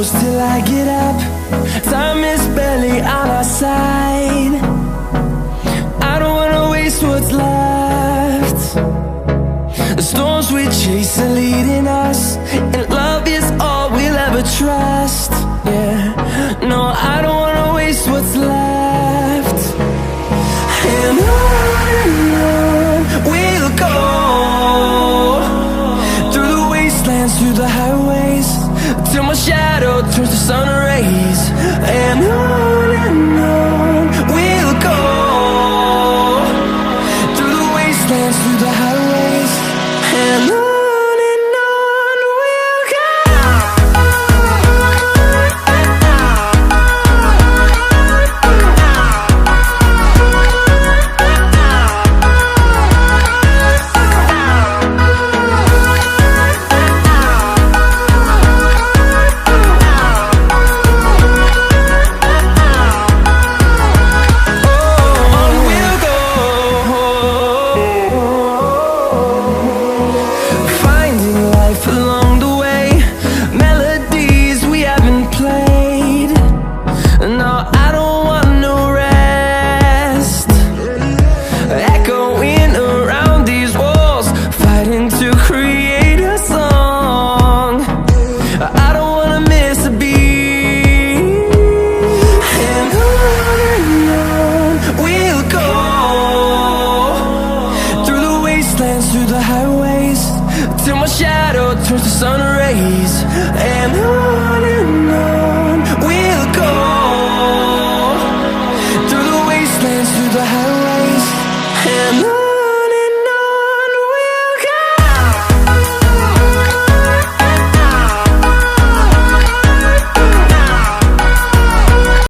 close till I get up. Time is barely on our side. I don't wanna waste what's left. The storms we chase are leading